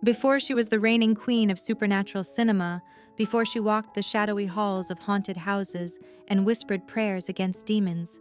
Before she was the reigning queen of supernatural cinema, before she walked the shadowy halls of haunted houses and whispered prayers against demons,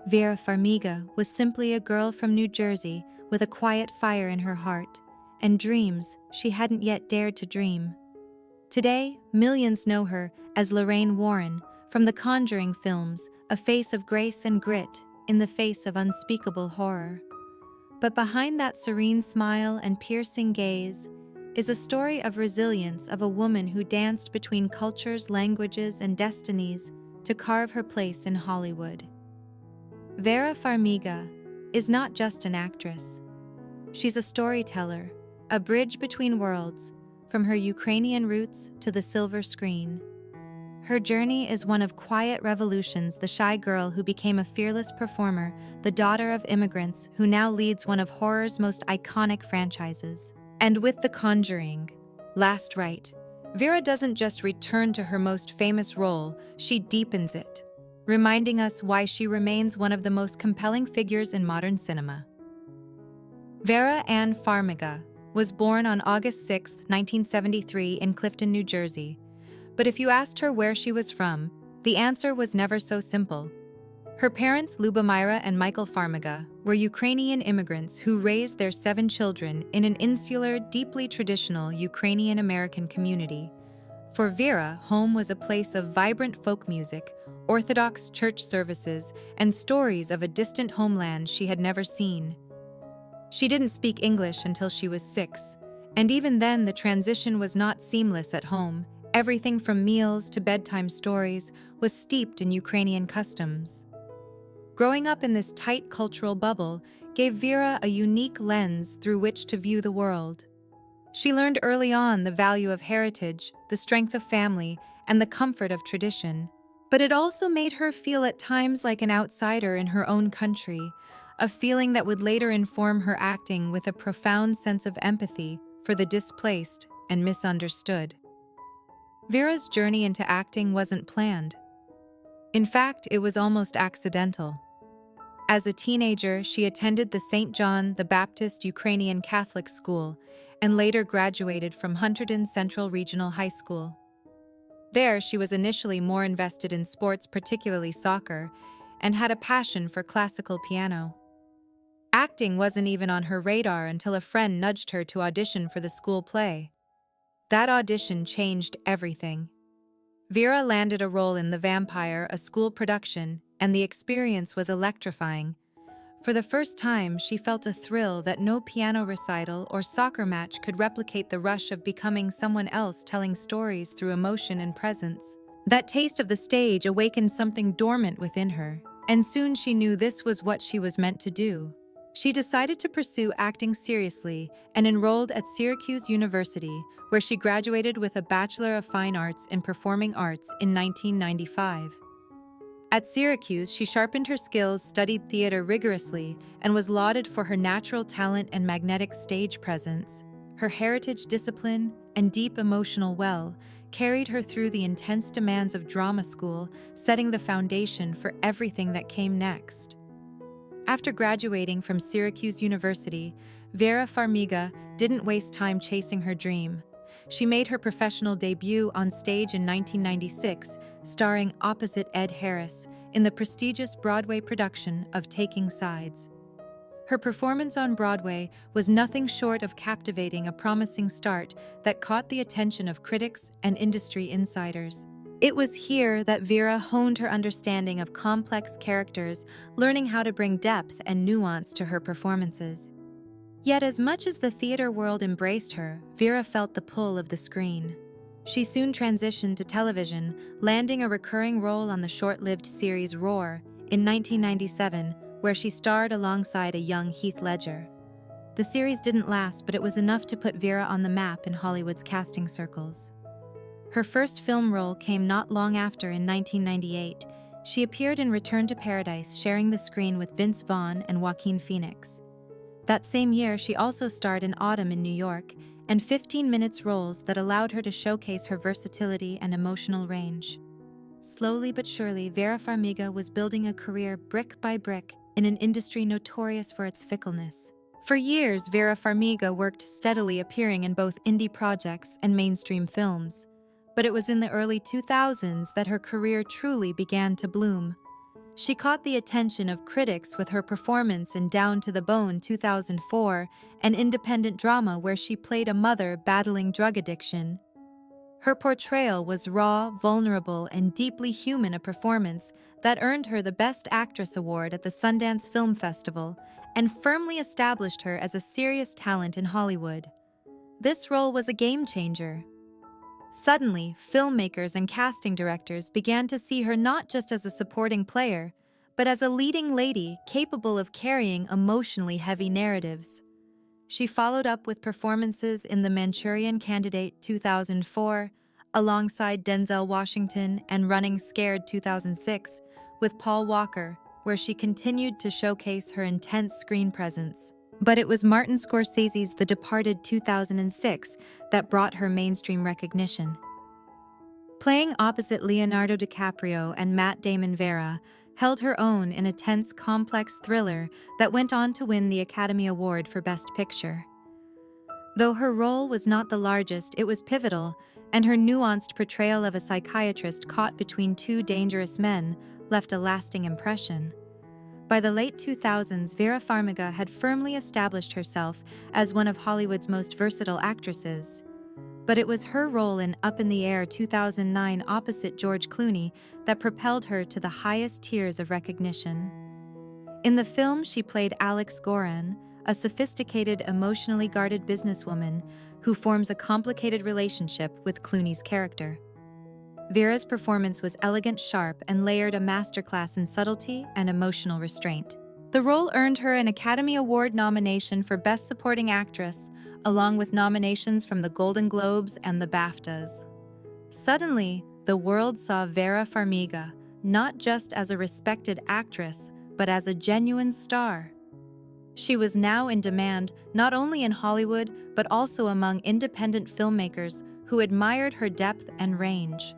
Vera Farmiga was simply a girl from New Jersey with a quiet fire in her heart and dreams she hadn't yet dared to dream. Today, millions know her as Lorraine Warren from the Conjuring films, a face of grace and grit in the face of unspeakable horror. But behind that serene smile and piercing gaze is a story of resilience of a woman who danced between cultures, languages, and destinies to carve her place in Hollywood. Vera Farmiga is not just an actress. She's a storyteller, a bridge between worlds, from her Ukrainian roots to the silver screen. Her journey is one of quiet revolutions, the shy girl who became a fearless performer, the daughter of immigrants who now leads one of horror's most iconic franchises. And with The Conjuring, Last Rite, Vera doesn't just return to her most famous role, she deepens it, reminding us why she remains one of the most compelling figures in modern cinema. Vera Ann Farmiga was born on August 6, 1973 in Clifton, New Jersey. But if you asked her where she was from, the answer was never so simple. Her parents, Lubomira and Michael Farmiga, were Ukrainian immigrants who raised their 7 children in an insular, deeply traditional Ukrainian-American community. For Vera, home was a place of vibrant folk music, Orthodox church services, and stories of a distant homeland she had never seen. She didn't speak English until she was 6, and even then the transition was not seamless at home. Everything from meals to bedtime stories was steeped in Ukrainian customs. Growing up in this tight cultural bubble gave Vera a unique lens through which to view the world. She learned early on the value of heritage, the strength of family, and the comfort of tradition. But it also made her feel at times like an outsider in her own country, a feeling that would later inform her acting with a profound sense of empathy for the displaced and misunderstood. Vera's journey into acting wasn't planned. In fact, it was almost accidental. As a teenager, she attended the St. John the Baptist Ukrainian Catholic School and later graduated from Hunterdon Central Regional High School. There, she was initially more invested in sports, particularly soccer, and had a passion for classical piano. Acting wasn't even on her radar until a friend nudged her to audition for the school play. That audition changed everything. Vera landed a role in The Vampire, a school production, and the experience was electrifying. For the first time, she felt a thrill that no piano recital or soccer match could replicate, the rush of becoming someone else, telling stories through emotion and presence. That taste of the stage awakened something dormant within her, and soon she knew this was what she was meant to do. She decided to pursue acting seriously and enrolled at Syracuse University, where she graduated with a Bachelor of Fine Arts in Performing Arts in 1995. At Syracuse, she sharpened her skills, studied theater rigorously, and was lauded for her natural talent and magnetic stage presence. Her heritage, discipline, and deep emotional well carried her through the intense demands of drama school, setting the foundation for everything that came next. After graduating from Syracuse University, Vera Farmiga didn't waste time chasing her dream. She made her professional debut on stage in 1996, starring opposite Ed Harris in the prestigious Broadway production of Taking Sides. Her performance on Broadway was nothing short of captivating, a promising start that caught the attention of critics and industry insiders. It was here that Vera honed her understanding of complex characters, learning how to bring depth and nuance to her performances. Yet as much as the theater world embraced her, Vera felt the pull of the screen. She soon transitioned to television, landing a recurring role on the short-lived series Roar in 1997, where she starred alongside a young Heath Ledger. The series didn't last, but it was enough to put Vera on the map in Hollywood's casting circles. Her first film role came not long after, in 1998. She appeared in Return to Paradise, sharing the screen with Vince Vaughn and Joaquin Phoenix. That same year, she also starred in Autumn in New York, and 15 minutes roles that allowed her to showcase her versatility and emotional range. Slowly but surely, Vera Farmiga was building a career brick by brick in an industry notorious for its fickleness. For years, Vera Farmiga worked steadily, appearing in both indie projects and mainstream films. But it was in the early 2000s that her career truly began to bloom. She caught the attention of critics with her performance in Down to the Bone 2004, an independent drama where she played a mother battling drug addiction. Her portrayal was raw, vulnerable, and deeply human, a performance that earned her the Best Actress award at the Sundance Film Festival and firmly established her as a serious talent in Hollywood. This role was a game changer. Suddenly, filmmakers and casting directors began to see her not just as a supporting player, but as a leading lady capable of carrying emotionally heavy narratives. She followed up with performances in The Manchurian Candidate 2004, alongside Denzel Washington, and Running Scared 2006, with Paul Walker, where she continued to showcase her intense screen presence. But it was Martin Scorsese's The Departed 2006 that brought her mainstream recognition. Playing opposite Leonardo DiCaprio and Matt Damon, Vera held her own in a tense, complex thriller that went on to win the Academy Award for Best Picture. Though her role was not the largest, it was pivotal, and her nuanced portrayal of a psychiatrist caught between two dangerous men left a lasting impression. By the late 2000s, Vera Farmiga had firmly established herself as one of Hollywood's most versatile actresses. But it was her role in Up in the Air 2009 opposite George Clooney that propelled her to the highest tiers of recognition. In the film, she played Alex Goran, a sophisticated, emotionally guarded businesswoman who forms a complicated relationship with Clooney's character. Vera's performance was elegant, sharp, and layered, a masterclass in subtlety and emotional restraint. The role earned her an Academy Award nomination for Best Supporting Actress, along with nominations from the Golden Globes and the BAFTAs. Suddenly, the world saw Vera Farmiga not just as a respected actress, but as a genuine star. She was now in demand not only in Hollywood, but also among independent filmmakers who admired her depth and range.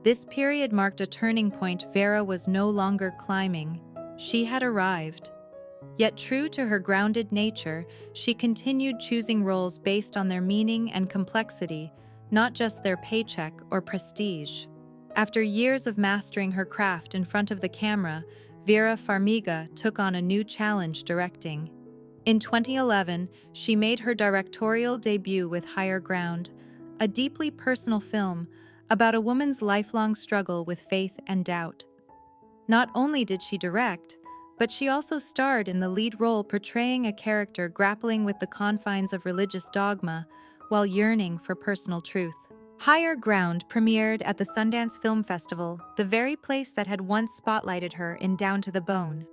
This period marked a turning point. Vera was no longer climbing. She had arrived. Yet true to her grounded nature, she continued choosing roles based on their meaning and complexity, not just their paycheck or prestige. After years of mastering her craft in front of the camera, Vera Farmiga took on a new challenge: directing. In 2011, she made her directorial debut with Higher Ground, a deeply personal film about a woman's lifelong struggle with faith and doubt. Not only did she direct, but she also starred in the lead role, portraying a character grappling with the confines of religious dogma while yearning for personal truth. Higher Ground premiered at the Sundance Film Festival, the very place that had once spotlighted her in Down to the Bone.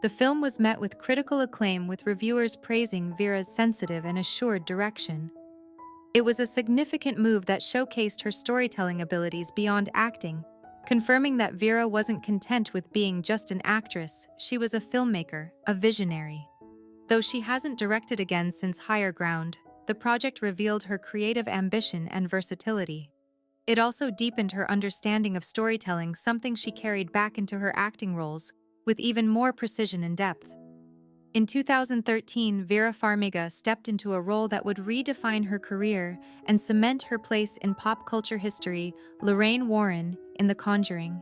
The film was met with critical acclaim, with reviewers praising Vera's sensitive and assured direction. It was a significant move that showcased her storytelling abilities beyond acting, confirming that Vera wasn't content with being just an actress. She was a filmmaker, a visionary. Though she hasn't directed again since Higher Ground, the project revealed her creative ambition and versatility. It also deepened her understanding of storytelling, something she carried back into her acting roles, with even more precision and depth. In 2013, Vera Farmiga stepped into a role that would redefine her career and cement her place in pop culture history: Lorraine Warren in The Conjuring.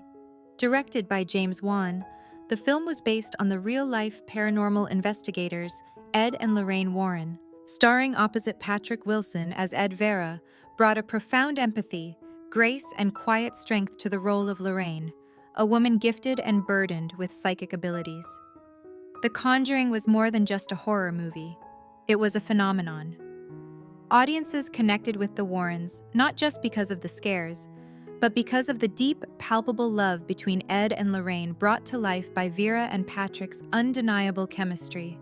Directed by James Wan, the film was based on the real-life paranormal investigators Ed and Lorraine Warren. Starring opposite Patrick Wilson as Ed, Vera brought a profound empathy, grace, and quiet strength to the role of Lorraine, a woman gifted and burdened with psychic abilities. The Conjuring was more than just a horror movie. It was a phenomenon. Audiences connected with the Warrens not just because of the scares, but because of the deep, palpable love between Ed and Lorraine, brought to life by Vera and Patrick's undeniable chemistry.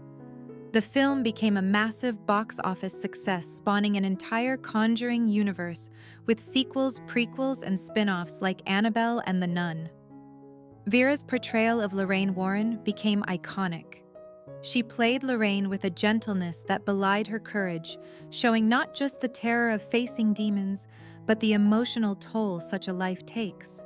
The film became a massive box office success, spawning an entire Conjuring universe with sequels, prequels, and spin-offs like Annabelle and The Nun. Vera's portrayal of Lorraine Warren became iconic. She played Lorraine with a gentleness that belied her courage, showing not just the terror of facing demons, but the emotional toll such a life takes.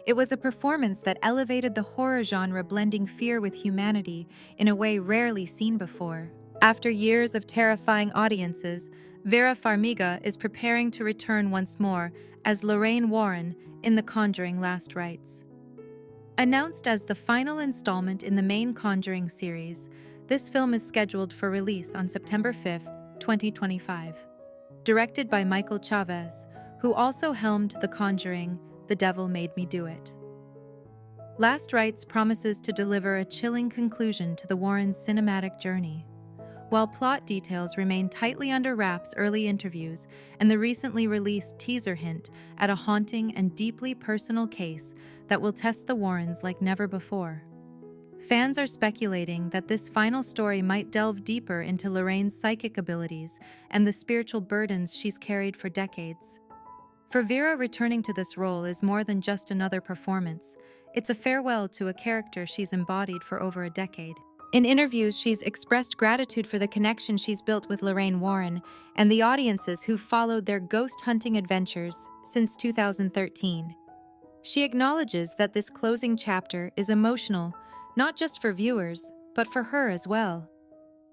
It was a performance that elevated the horror genre, blending fear with humanity in a way rarely seen before. After years of terrifying audiences, Vera Farmiga is preparing to return once more as Lorraine Warren in The Conjuring Last Rites. Announced as the final installment in the main Conjuring series, this film is scheduled for release on September 5, 2025. Directed by Michael Chavez, who also helmed The Conjuring, The Devil Made Me Do It. Last Rites promises to deliver a chilling conclusion to the Warrens' cinematic journey. While plot details remain tightly under wraps, early interviews and the recently released teaser hint at a haunting and deeply personal case that will test the Warrens like never before. Fans are speculating that this final story might delve deeper into Lorraine's psychic abilities and the spiritual burdens she's carried for decades. For Vera, returning to this role is more than just another performance. It's a farewell to a character she's embodied for over a decade. In interviews, she's expressed gratitude for the connection she's built with Lorraine Warren and the audiences who've followed their ghost-hunting adventures since 2013. She acknowledges that this closing chapter is emotional, not just for viewers, but for her as well.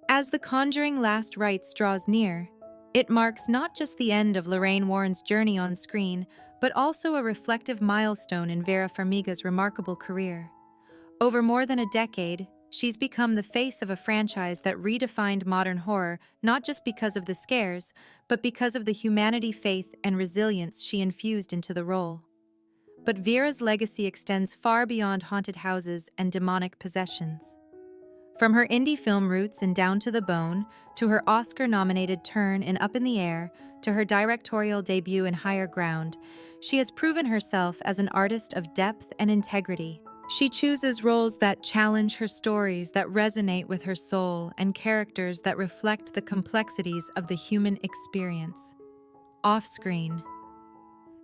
As The Conjuring Last Rites draws near, it marks not just the end of Lorraine Warren's journey on screen, but also a reflective milestone in Vera Farmiga's remarkable career. Over more than a decade, she's become the face of a franchise that redefined modern horror, not just because of the scares, but because of the humanity, faith, and resilience she infused into the role. But Vera's legacy extends far beyond haunted houses and demonic possessions. From her indie film roots in Down to the Bone, to her Oscar-nominated turn in Up in the Air, to her directorial debut in Higher Ground, she has proven herself as an artist of depth and integrity. She chooses roles that challenge her stories, that resonate with her soul, and characters that reflect the complexities of the human experience. Off-screen,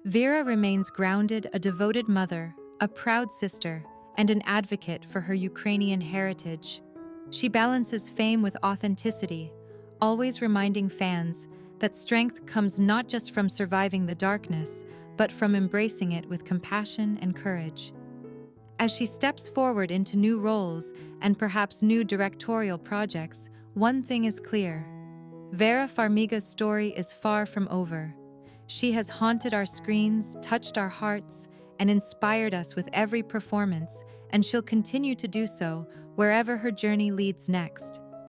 Vera remains grounded, a devoted mother, a proud sister, and an advocate for her Ukrainian heritage. She balances fame with authenticity, always reminding fans that strength comes not just from surviving the darkness, but from embracing it with compassion and courage. As she steps forward into new roles and perhaps new directorial projects, one thing is clear: Vera Farmiga's story is far from over. She has haunted our screens, touched our hearts, and inspired us with every performance, and she'll continue to do so wherever her journey leads next.